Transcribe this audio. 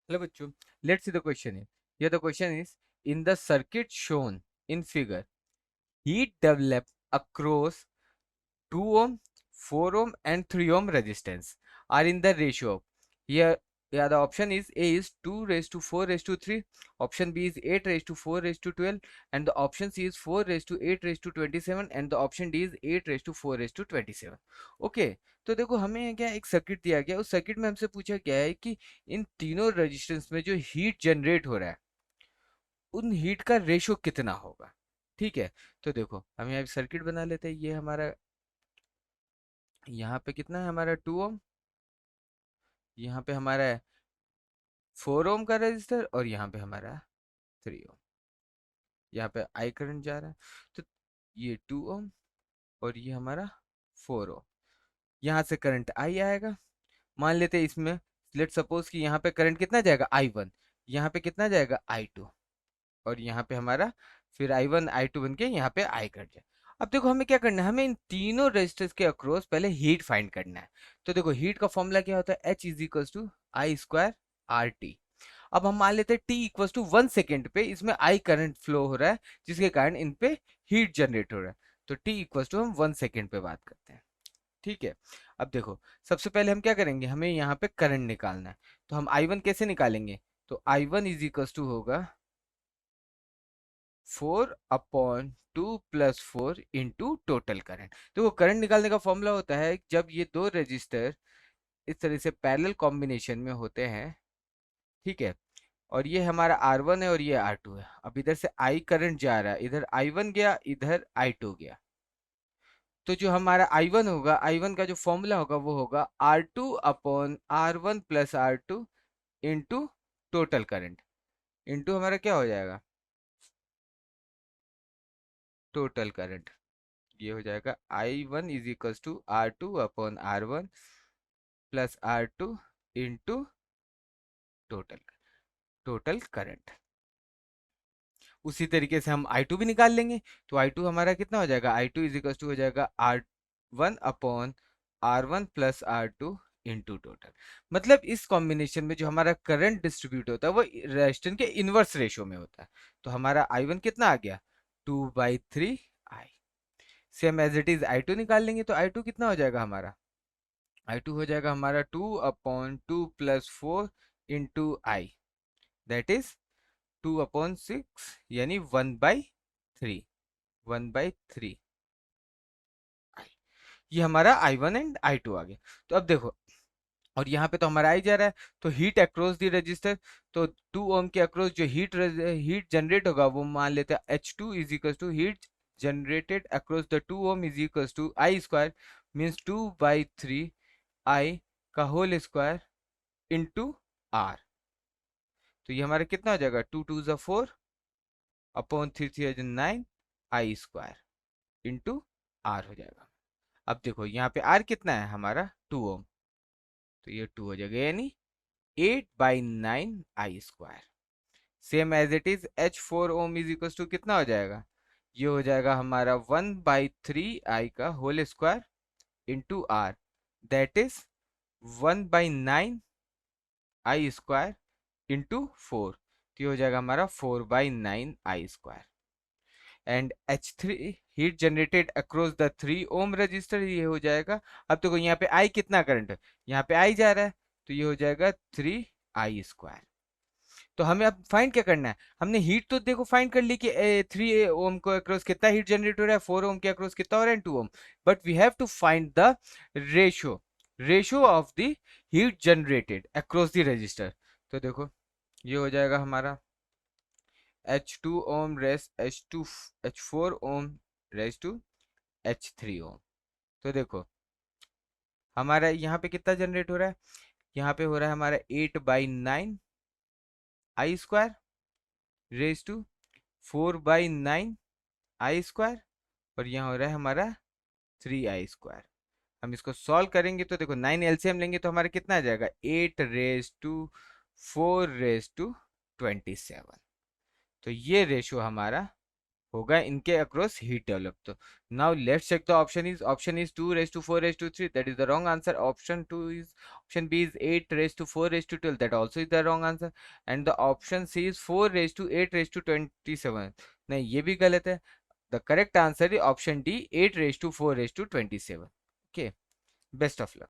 Hello, bachcho. Let's see the question here. Here the question is, in the circuit shown in figure, heat developed across 2 ohm, 4 ohm and 3 ohm resistance are in the ratio of, here the option is A is 2 raised to 4 raised to 3, option B is 8 raised to 4 raised to 12, and the option C is 4 raised to 8 raised to 27, and the option D is 8 raised to 4 raised to 27. Okay, तो देखो हमें क्या एक circuit दिया गया, उस circuit में हमसे पूछा गया है कि इन तीनों रेजिस्टेंस में जो हीट जनरेट हो रहा है उन हीट का रेशो कितना होगा। ठीक है, तो देखो हम यहाँ सर्किट बना लेते हैं। ये हमारा यहाँ पे कितना है, हमारा 2 ओम, यहाँ पे हमारा है 4 ओम का रेजिस्टर, और यहाँ पे हमारा 3 ओम। यहाँ पे आई करंट जा रहा है, तो ये 2 ओम और ये हमारा 4 ओम, यहाँ से करंट आई आएगा। मान लेते हैं इसमें, लेट सपोज कि यहाँ पे करंट कितना जाएगा, I1, यहाँ पे कितना जाएगा, I2, और यहाँ पे हमारा फिर I1 I2 बन के यहाँ पे आई कट जाए। अब देखो हमें क्या करना है, हमें इन तीनों रेजिस्टर्स के अक्रॉस पहले हीट फाइंड करना है। तो देखो हीट का फॉर्मूला क्या होता है, H is equals to I square R T. अब हम मान लेते हैं t इक्वल्स टू 1 सेकेंड पे इसमें आई करंट फ्लो हो रहा है, जिसके कारण इन पे हीट जनरेट हो रहा है। तो t इक्वल्स टू हम 1 सेकेंड पे बात करते हैं। ठीक है, अब देखो सबसे पहले हम क्या करेंगे, हमें यहाँ पे करंट निकालना है। तो हम I1 कैसे निकालेंगे, तो I1 इज इक्वल्स टू होगा 4/2 + 4 इंटू टोटल करंट। देखो करंट निकालने का फॉर्मूला होता है, जब ये दो रजिस्टर इस तरह से पैरेलल कॉम्बिनेशन में होते हैं, ठीक है, और ये हमारा R1 है और ये R2 है। अब इधर से I करंट जा रहा है, इधर I1 गया, इधर I2 गया। तो जो हमारा I1 होगा, I1 का जो फॉर्मूला होगा वो होगा R2/R1 + R2 into total current, into हमारा क्या हो जाएगा, टोटल करंट। ये हो जाएगा I1 is equals to R2/R1 + R2 into total total current. उसी तरीके से हम I2 भी निकाल लेंगे। तो I2 हमारा कितना हो जाएगा, I2 इज इक्वल्स टू हो जाएगा R1/R1 + R2 इंटू टोटल। मतलब इस कॉम्बिनेशन में जो हमारा करंट डिस्ट्रीब्यूट होता है वो रेजिस्टेंस के इनवर्स रेशियो में होता है। तो हमारा I1 कितना आ गया, 2/3 I। Same as it is I2 निकाल लेंगे, तो I2 कितना हो जाएगा हमारा, I2 हो जाएगा हमारा 2/2 + 4 इंटू आई, दैट इज 2/6, यानी 1/3, 1/3 आई। ये हमारा I1 एंड I2 आ गया। तो अब देखो, और यहाँ पे तो हमारा आई जा रहा है, तो हीट अक्रॉस दी रजिस्टर, तो 2 ओम के अक्रॉस जो हीट जनरेट होगा वो मान लेते हैं H2 is equal to heat generated across the 2 ohm is equal to I square, means 2/3 I का होल स्क्वायर इंटू आर। तो ये हमारा कितना हो जाएगा, 2 × 2 = 4 upon 3 × 3 = 9 I square into R हो जाएगा। अब देखो यहाँ पे आर कितना है हमारा, 2 ओम, तो ये 2 हो जाएगा, यानी 8/9 I square. Same as it is H4 ohm is equal to कितना हो जाएगा, ये हो जाएगा हमारा 1/3 आई का whole square into R, that is 1/9 I square into 4। तो ये हो जाएगा हमारा 4/9 I square. And H3 heat generated across the 3 ohm resistor, ये हो जाएगा। अब देखो यहाँ पे आई कितना करंट है, यहाँ पे आई जा रहा है, तो ये हो जाएगा 3 आई स्क्वायर। तो हमें अब फाइंड क्या करना है, हमने हीट तो देखो फाइंड कर ली कि 3 ओम को अक्रॉस कितना हीट जनरेट हो रहा है, 4 ओम के अक्रॉस कितना हो रहा है, 2 ohm. But we have to find the ratio, ratio of the heat generated across the resistor. तो देखो ये हो जाएगा हमारा H2 ओम रेस H4 ओम रेस टू H3 ओम। तो देखो हमारा यहाँ पे कितना जनरेट हो रहा है, यहाँ पे हो रहा है हमारा 8/9 आई स्क्वायर रेस टू 4/9 आई स्क्वायर, और यहाँ हो रहा है हमारा 3 आई स्क्वायर। हम इसको सॉल्व करेंगे तो देखो 9 एलसीएम लेंगे तो हमारा कितना आ जाएगा, 8/4/27। तो ये रेशो हमारा होगा इनके अक्रॉस हीट डेवलप। तो now let's check the option is 2 raised to 4 raised to 3, that is the wrong answer. Option B is 8 raised to 4 raised to 12, that also is the wrong answer. And the option C is 4 raised to 8 raised to 27, नहीं ये भी गलत है। The correct answer is option D, 8 raised to 4 raised to 27. Okay, best of luck.